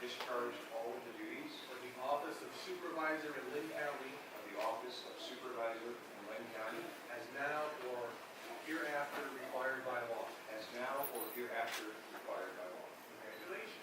discharge all of the duties of the office of Supervisor in Linn County of the office of Supervisor in Linn County as now or hereafter required by law. as now or hereafter required by law. Congratulations.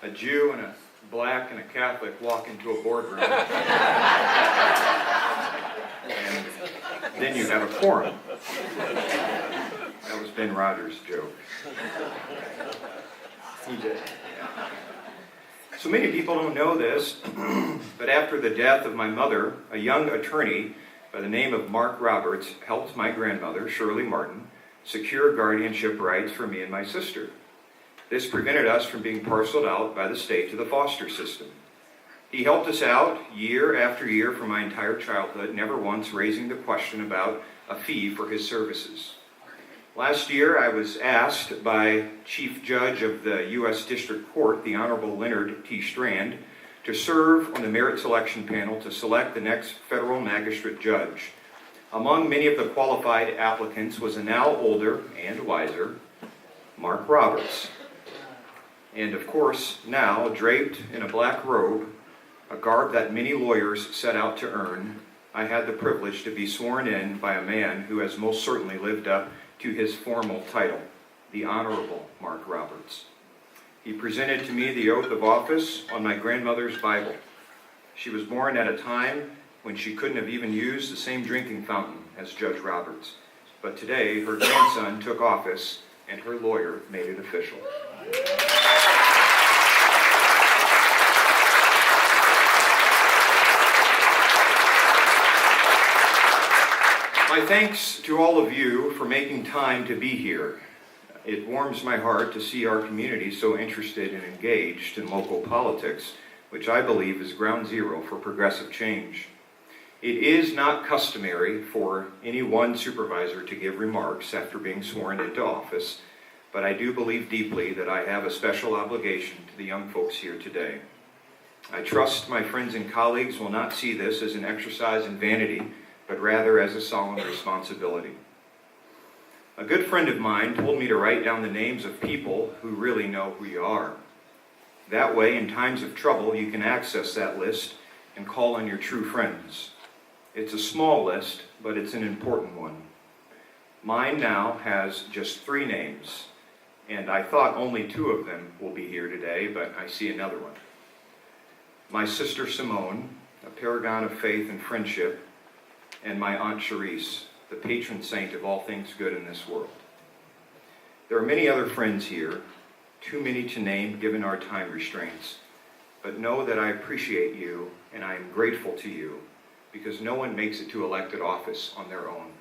A Jew and a black and a Catholic walk into a boardroom, and then you have a quorum. That was Ben Rogers' joke. He did. So many people don't know this, but after the death of my mother, a young attorney by the name of Mark Roberts helped my grandmother, Shirley Martin, secure guardianship rights for me and my sister. This prevented us from being parceled out by the state to the foster system. He helped us out year after year for my entire childhood, never once raising the question about a fee for his services. Last year, I was asked by Chief Judge of the U.S. District Court, the Honorable Leonard T. Strand, to serve on the merit selection panel to select the next federal magistrate judge. Among many of the qualified applicants was a now older and wiser Mark Roberts. And of course, now, draped in a black robe, a garb that many lawyers set out to earn, I had the privilege to be sworn in by a man who has most certainly lived up to his formal title, the Honorable Mark Roberts. He presented to me the oath of office on my grandmother's Bible. She was born at a time when she couldn't have even used the same drinking fountain as Judge Roberts. But today, her grandson took office and her lawyer made it official. My thanks to all of you for making time to be here. It warms my heart to see our community so interested and engaged in local politics, which I believe is ground zero for progressive change. It is not customary for any one supervisor to give remarks after being sworn into office, but I do believe deeply that I have a special obligation to the young folks here today. I trust my friends and colleagues will not see this as an exercise in vanity, but rather as a solemn responsibility. A good friend of mine told me to write down the names of people who really know who you are. That way, in times of trouble, you can access that list and call on your true friends. It's a small list, but it's an important one. Mine now has just 3 names, and I thought only 2 of them will be here today, but I see another one. My sister Simone, a paragon of faith and friendship, and my Aunt Charisse, the patron saint of all things good in this world. There are many other friends here, too many to name given our time restraints, but know that I appreciate you and I am grateful to you because no one makes it to elected office on their own.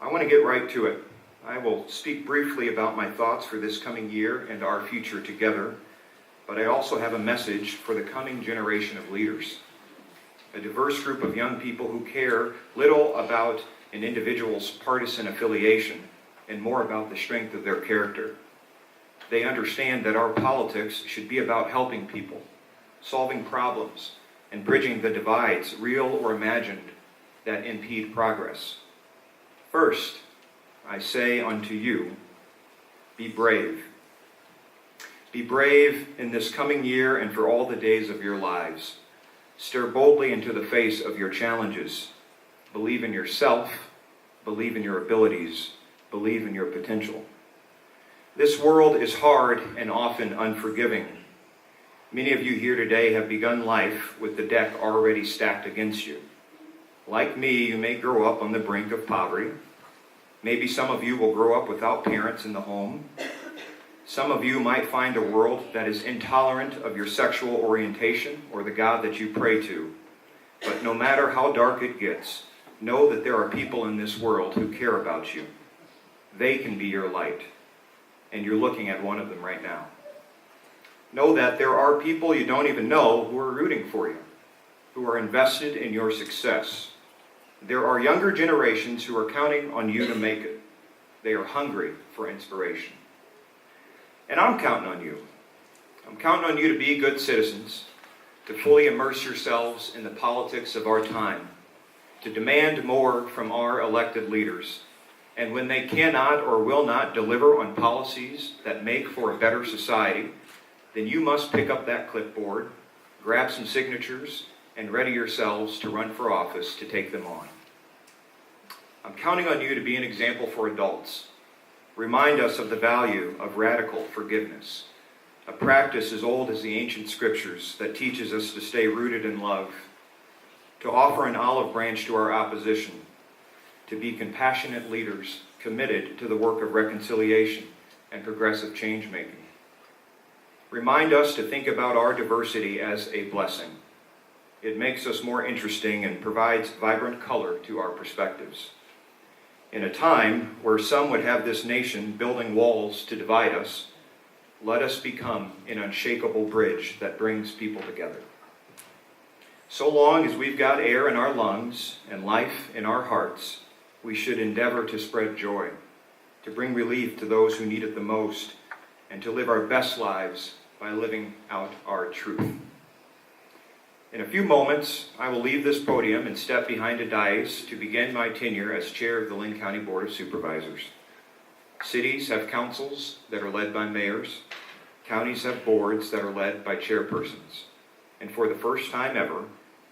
I want to get right to it. I will speak briefly about my thoughts for this coming year and our future together, but I also have a message for the coming generation of leaders. A diverse group of young people who care little about an individual's partisan affiliation and more about the strength of their character. They understand that our politics should be about helping people, solving problems, and bridging the divides, real or imagined, that impede progress. First, I say unto you, be brave. Be brave in this coming year and for all the days of your lives. Stare boldly into the face of your challenges. Believe in yourself. Believe in your abilities. Believe in your potential. This world is hard and often unforgiving. Many of you here today have begun life with the deck already stacked against you. Like me, you may grow up on the brink of poverty. Maybe some of you will grow up without parents in the home. Some of you might find a world that is intolerant of your sexual orientation or the God that you pray to. But no matter how dark it gets, know that there are people in this world who care about you. They can be your light. and you're looking at one of them right now. Know that there are people you don't even know who are rooting for you, who are invested in your success. There are younger generations who are counting on you to make it. They are hungry for inspiration. And I'm counting on you. I'm counting on you to be good citizens, to fully immerse yourselves in the politics of our time, to demand more from our elected leaders. And when they cannot or will not deliver on policies that make for a better society, then you must pick up that clipboard, grab some signatures, and ready yourselves to run for office to take them on. I'm counting on you to be an example for adults. Remind us of the value of radical forgiveness, a practice as old as the ancient scriptures that teaches us to stay rooted in love, to offer an olive branch to our opposition, to be compassionate leaders committed to the work of reconciliation and progressive change-making. Remind us to think about our diversity as a blessing. It makes us more interesting and provides vibrant color to our perspectives. In a time where some would have this nation building walls to divide us, let us become an unshakable bridge that brings people together. So long as we've got air in our lungs and life in our hearts, we should endeavor to spread joy, to bring relief to those who need it the most, and to live our best lives by living out our truth. In a few moments, I will leave this podium and step behind a dais to begin my tenure as chair of the Linn County Board of Supervisors. Cities have councils that are led by mayors. Counties have boards that are led by chairpersons. And for the first time ever,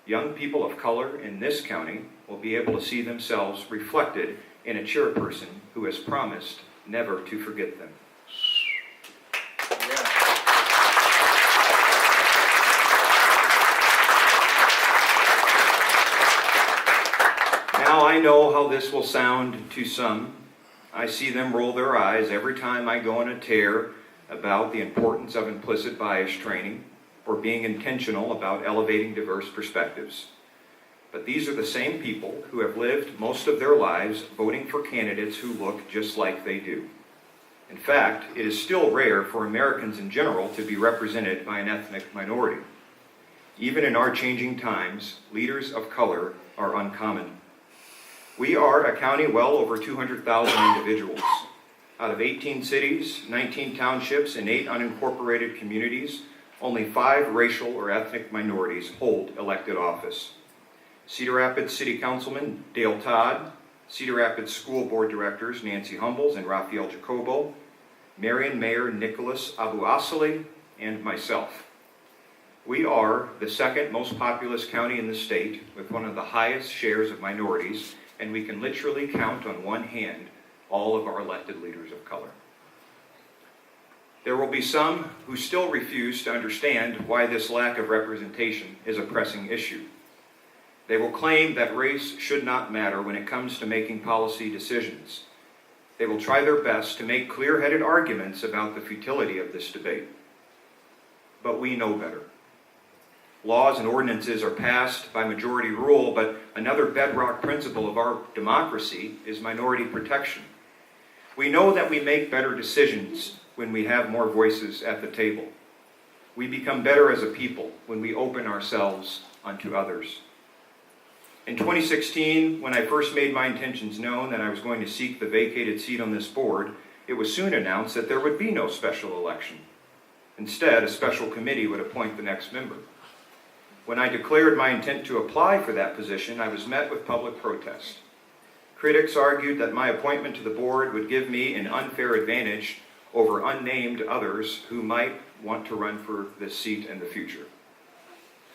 young people of color in this county will be able to see themselves reflected in a chairperson who has promised never to forget them. Now I know how this will sound to some. I see them roll their eyes every time I go on a tear about the importance of implicit bias training or being intentional about elevating diverse perspectives. But these are the same people who have lived most of their lives voting for candidates who look just like they do. In fact, it is still rare for Americans in general to be represented by an ethnic minority. Even in our changing times, leaders of color are uncommon. We are a county well over 200,000 individuals. Out of 18 cities, 19 townships, and 8 unincorporated communities, only 5 racial or ethnic minorities hold elected office. Cedar Rapids City Councilman Dale Todd, Cedar Rapids School Board Directors Nancy Humbles and Raphael Jacobo, Marion Mayor Nicholas Abu-Asali, and myself. We are the second most populous county in the state with one of the highest shares of minorities, and we can literally count on one hand all of our elected leaders of color. There will be some who still refuse to understand why this lack of representation is a pressing issue. They will claim that race should not matter when it comes to making policy decisions. They will try their best to make clear-headed arguments about the futility of this debate. But we know better. Laws and ordinances are passed by majority rule, but another bedrock principle of our democracy is minority protection. We know that we make better decisions when we have more voices at the table. We become better as a people when we open ourselves unto others. In 2016, when I first made my intentions known that I was going to seek the vacated seat on this board, it was soon announced that there would be no special election. Instead, a special committee would appoint the next member. When I declared my intent to apply for that position, I was met with public protest. Critics argued that my appointment to the board would give me an unfair advantage over unnamed others who might want to run for this seat in the future.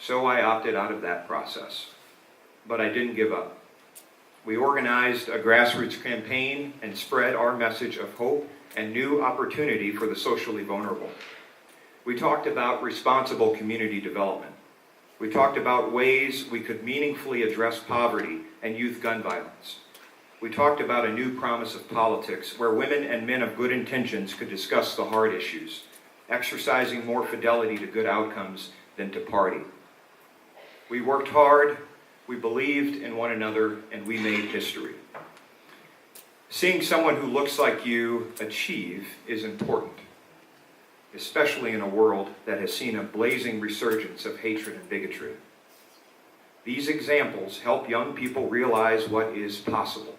So I opted out of that process. But I didn't give up. We organized a grassroots campaign and spread our message of hope and new opportunity for the socially vulnerable. We talked about responsible community development. We talked about ways we could meaningfully address poverty and youth gun violence. We talked about a new promise of politics where women and men of good intentions could discuss the hard issues, exercising more fidelity to good outcomes than to party. We worked hard, we believed in one another, and we made history. Seeing someone who looks like you achieve is important, especially in a world that has seen a blazing resurgence of hatred and bigotry. These examples help young people realize what is possible.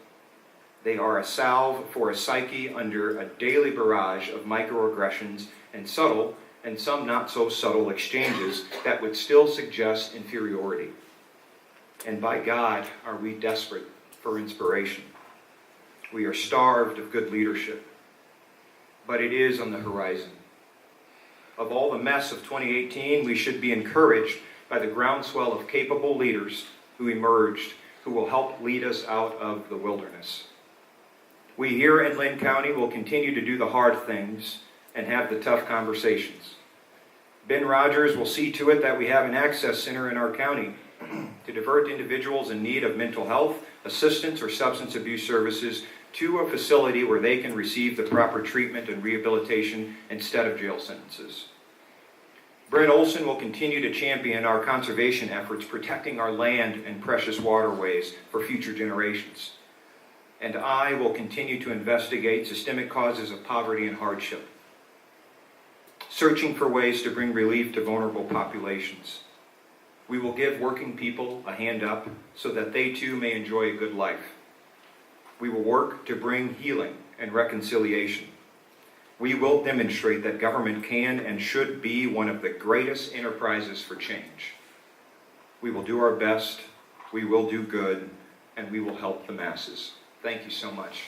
They are a salve for a psyche under a daily barrage of microaggressions and subtle, and some not so subtle exchanges that would still suggest inferiority. And by God, are we desperate for inspiration. We are starved of good leadership, but it is on the horizon. Of all the mess of 2018, we should be encouraged by the groundswell of capable leaders who emerged, who will help lead us out of the wilderness. We here in Linn County will continue to do the hard things and have the tough conversations. Ben Rogers will see to it that we have an access center in our county to divert individuals in need of mental health, assistance, or substance abuse services to a facility where they can receive the proper treatment and rehabilitation instead of jail sentences. Brent Oleson will continue to champion our conservation efforts, protecting our land and precious waterways for future generations. And I will continue to investigate systemic causes of poverty and hardship, searching for ways to bring relief to vulnerable populations. We will give working people a hand up so that they too may enjoy a good life. We will work to bring healing and reconciliation. We will demonstrate that government can and should be one of the greatest enterprises for change. We will do our best, we will do good, and we will help the masses. Thank you so much.